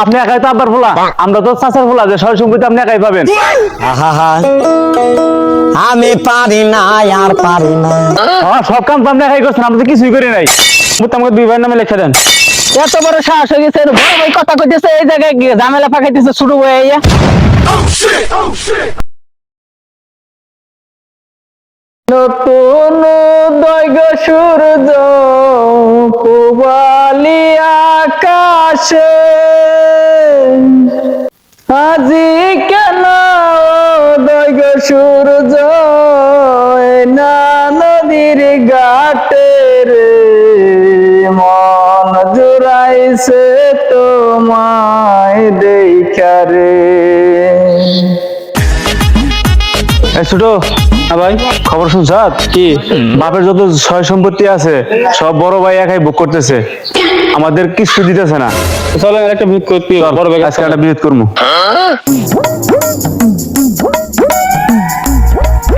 আপনি একাই তো আব্বার ফুলা, আমরা তো চাচার ফুলা, যে সয় সম্পত্তি আপনি একাই পাবেন। আমি পারি না, আর পারি না। সব কাম তো আপনি একাই করছেন, আমরা তো কিছুই করি নাই। আমাকে 2 ভাইয়ের নামে লিখে দেন। এত বড় সাহস হয়ে গেছে, বড় ভাই কথা কইতেছে, এই জায়গায় গিয়ে ঝামেলা পাকাইতেছে শুরু হয়ে ইয়া। নতুন দৈগ সূর্য পূবালি আকাশে, আজি কেন দৈগ সূর্য না নদীর ঘাটে রে, মন জুড়াইছে তোমায় দেখা রে। ছোট ভাই, খবর শুনছ কি? বাপের যত সয় সম্পত্তি আছে সব বড় ভাই একাই ভোগ করতেছে, আমাদের কিছু দিতেছে না। চলো একটা বিরোধ করতে, বড় ভাই আজকে একটা বিরোধ করবো।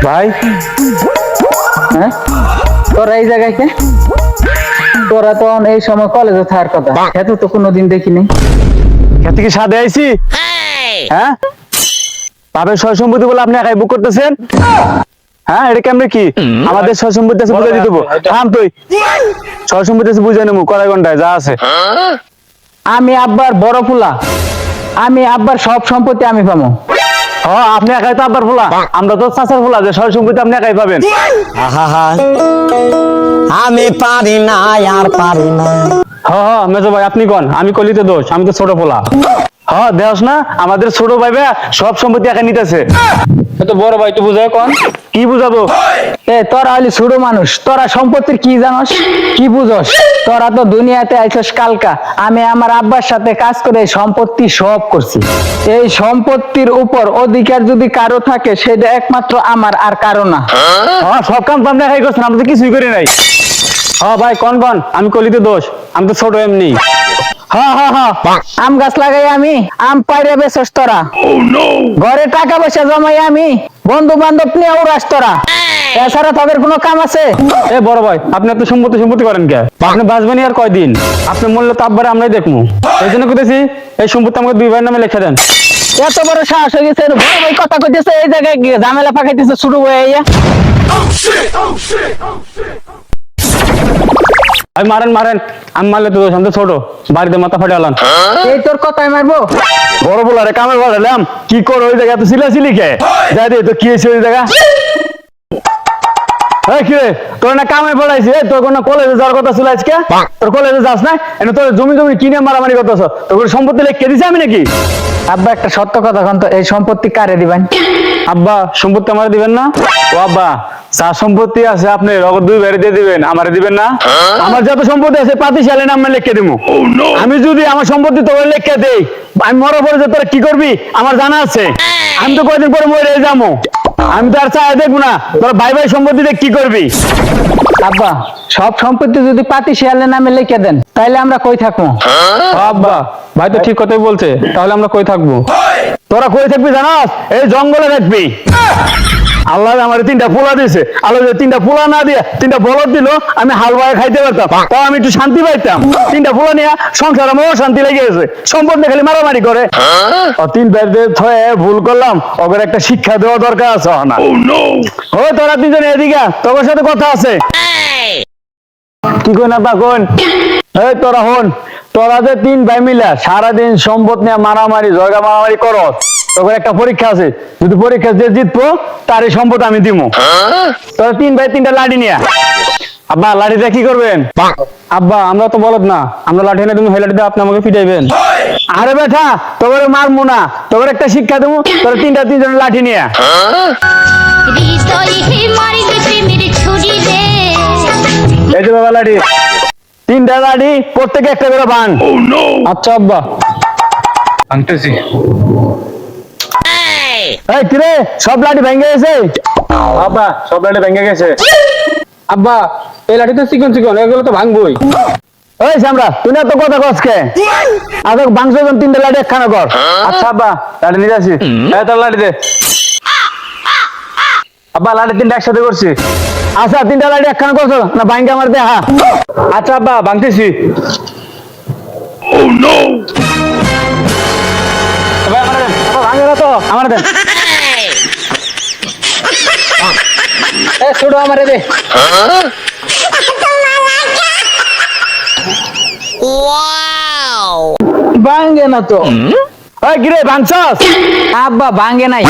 ভাই হ্যাঁ, তোরা এই জায়গায় কে? তোরা তো এই সময় কলেজে থাকার কথা, এত তো কোনোদিন দেখিনি। খেতে কি সাদে আইছি? হ্যাঁ, বাপের সয় সম্পত্তি বলে আপনি একাই ভোগ করতেছেন। হ্যাঁ, এটা কেমনে কি? আমাদের সয় সম্পত্তি আছে বুঝাই দিতে। থাম তুই, সয় সম্পত্তি আছে বুঝাই নেবো কড়াই ঘন্টায় যা আছে। আমি আব্বার বড় ফুলা, আমি আব্বার সব সম্পত্তি আমি পাবো। আপনি একাই তো আব্বার ফুলা, আমরা তো চাচার ফুলা, যে সয় সম্পত্তি আপনি একাই পাবেন। আমি পারি না, আর পারি না। মেজো ভাই আপনি কোন? আমি কলিতে দোষ, আমি তো ছোট পোলা। দেখ না, আমাদের ছোট ভাই সব সম্পত্তি একা নিতেছে। তো বড় ভাই তো বুঝায় কোন? কি বুঝাবো? তোরা হলি ছোট মানুষ, তোরা সম্পত্তির কি জানোস, কি বুঝোস? তোরা তো দুনিয়াতে আইছস কালকা। আমি আমার আব্বার সাথে কাজ করে এই সম্পত্তি সব করছি। এই সম্পত্তির উপর অধিকার যদি কারো থাকে, সেটা একমাত্র আমার, আর কারো না। সব কাম তো আপনি একাই করছেন, আমরা তো কিছুই করি নাই। ভাই কোন কোন? আমি কলিতে দোষ, আমি তো ছোট এমনি। আম গাছ লাগাই আমি, আম পাইরে বেচস তোরা। ঘরে টাকা পয়সা জমাই আমি, বন্ধু বান্ধব নিয়ে উড়াস তোরা। এছাড়া তোদের কোনো কাম আছে? বড় ভাই, আপনি এত সম্পত্তি করেন কে? আপনি বাঁচবেন আর কয়দিন? আপনি মূল্য তো আব্বারে আমরাই দেখবো, এই জন্য কইতেছি এই সম্পত্তি আমাকে 2 ভাইয়ের নামে লিখে দেন। এত বড় সাহস হয়ে গেছে, বড় ভাই কথা কইতেছে, এই জায়গায় গিয়ে ঝামেলা পাকাইতেছে শুরু হয়ে ইয়া। মারেন মারেন, আমি মারলে তো দোষ, আমি তো ছোট, বাড়িতে মাথা ফাটে আলাম। এই তোর কথাই মারবো? বড় বলারে কামে বাড়ালাম, কি করো ওই জায়গা? তো সিলাসিলি কে যাই দে, তো কি হয়েছে ওই জায়গা? তোর না কামে পড়াইছি, তোর কোনো কলেজে যাওয়ার কথা ছিল আজকে? তোর কলেজে যাস না, এনে তোর জমি কিনে মারামারি করতেছ, তোর সম্পত্তি লিখে দিছি আমি নাকি? আব্বা একটা সত্য কথা কন তো, এই সম্পত্তি কারে দিবেন? আব্বা সম্পত্তি আমার দিবেন না? ও আব্বা, যা সম্পত্তি আছে আপনি 2 ভাইয়ের দিয়ে দিবেন, আমারে দিবেন না? আমার যত সম্পত্তি আছে পাতিশালী নামে লিখে দেবো। আমি যদি আমার সম্পত্তি তোর লিখে দেই, আমি মরার পরে যে তোরা কি করবি আমার জানা আছে। আমি তো কয়দিন পরে মরে যাবো, আমি তো আর চাই দেখবো না তোর ভাই ভাই সম্পত্তিতে কি করবি। আব্বা, সব সম্পত্তি যদি পাতি শিয়ালের নামে লিখে দেন, তাইলে আমরা কই থাকবো? আব্বা, ভাই তো ঠিক কথাই বলছে, তাহলে আমরা কই থাকবো? তোরা কই থাকবি জানাস? এই জঙ্গলে থাকবি। আল্লাহ আমার 3টা পোলা দিয়েছে, আল্লাহ 3টা পোলা না দিয়ে 3টা বলদ দিল, আমি হাল বায়ে খাইতে পারতাম, তাও আমি একটু শান্তি পাইতাম। 3টা পোলা নিয়ে সংসার আমার শান্তি লেগে গেছে, সম্পত্তি খালি মারামারি করে। 3 ভাইদের থয়ে ভুল করলাম, ওদের একটা শিক্ষা দেওয়া দরকার আছে না? তোরা 3 জন এদিকে, তোর সাথে কথা আছে। কি কই না তা কোন? এই তোরা হন, তোরা যে 3 ভাই মিলা সারাদিন সম্পদ নিয়ে মারামারি ঝগড়া মারামারি করো, তোর একটা পরীক্ষা আছে, যদি পরীক্ষা যে জিতবো তারই সম্পদ আমি দিব। তোরা 3 ভাই 3টা লাঠি নিয়া। আব্বা লাঠিটা কি করবেন? আব্বা আমরা তো বলদ না, আমরা লাঠি না, তুমি লাঠি দিয়ে আপনি আমাকে পিটাইবেন। আরে বেটা, তোর মারবো না, তোর একটা শিক্ষা দেবো, তোরা 3 জন লাঠি নিয়া। এই যে বাবা লাঠি, 3টা লাঠি, প্রত্যেকে একটা করে ভাঙ। আচ্ছা আব্বা, ভাঙতেছি। এই কিরে, সব লাঠি ভেঙে গেছে? আব্বা সব লাঠি ভেঙে গেছে। আব্বা এই লাঠি তো চিকন চিকন, এগুলো তো ভাঙবই। ওই সামরা, তুই না তো কথা কসকে, আজ ভাঙছো 3টা লাঠি একখানা কর। আচ্ছা আব্বা, লাঠি নিয়ে আসি। তোর লাঠি দে। আব্বা লাঠি 3টা একসাথে করছি। আচ্ছা 3টা লাঠি একখানা করছো না, ভাঙ্গে আমার দে। আচ্ছা আব্বা ভাঙতেছি। আমার দেন। এ ছোট আমারে দে। ভাঙ্গে না তো। ওই কিরে ভাঙছস? আব্বা ভাঙ্গে নাই।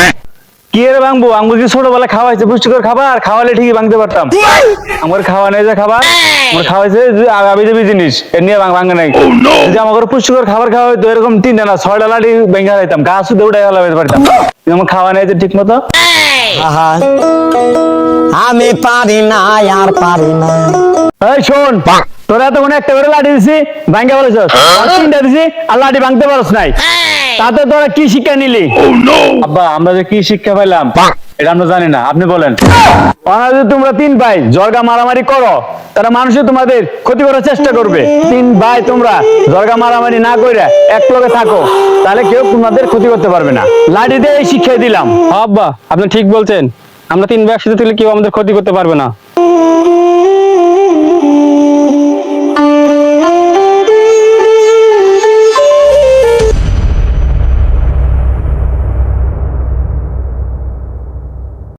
কি রে ভাঙবো? আমাকে কি ছোটবেলা খাওয়াইছে পুষ্টিকর খাবার? খাওয়ালে ঠিকই ভাঙতে পারতাম। আমার খাওয়া নেই যে খাবার, আমার খাওয়াইছে যে আগামী যাবি জিনিস, এর নিয়ে ভাঙে নাই। যদি আমাকে পুষ্টিকর খাবার খাওয়া হইতো এরকম 3টা না 6টা লাঠি ভেঙে হারাইতাম, গাছ শুধু উঠে ফেলাইতে পারতাম। কিন্তু আমার খাওয়া নেই যে ঠিক মতো। আহা আমি পারি না আর পারি না এই শোন, তোরা এতক্ষণ একটা করে লাঠি দিছি, ভাঙতে পারছস। আর 3টা দিছি আর লাঠি ভাঙতে পারছ নাই। তাতে তোরা কি শিক্ষা নিলি? আব্বা, আমরা যে কি শিক্ষা পাইলাম এটা আমরা জানি না, আপনি বলেন। ওরা যদি তোমরা 3 ভাই জর্গা মারামারি করো, তারা মানুষে তোমাদের ক্ষতি করার চেষ্টা করবে। 3 ভাই তোমরা জর্গা মারামারি না কইরা এক লগে থাকো, তাহলে কেউ তোমাদের ক্ষতি করতে পারবে না। লাঠি দিয়ে এই শিক্ষা দিলাম। আব্বা, আপনি ঠিক বলছেন। আমরা 3 ভাই একসাথে থাকলে কেউ আমাদের ক্ষতি করতে পারবে না।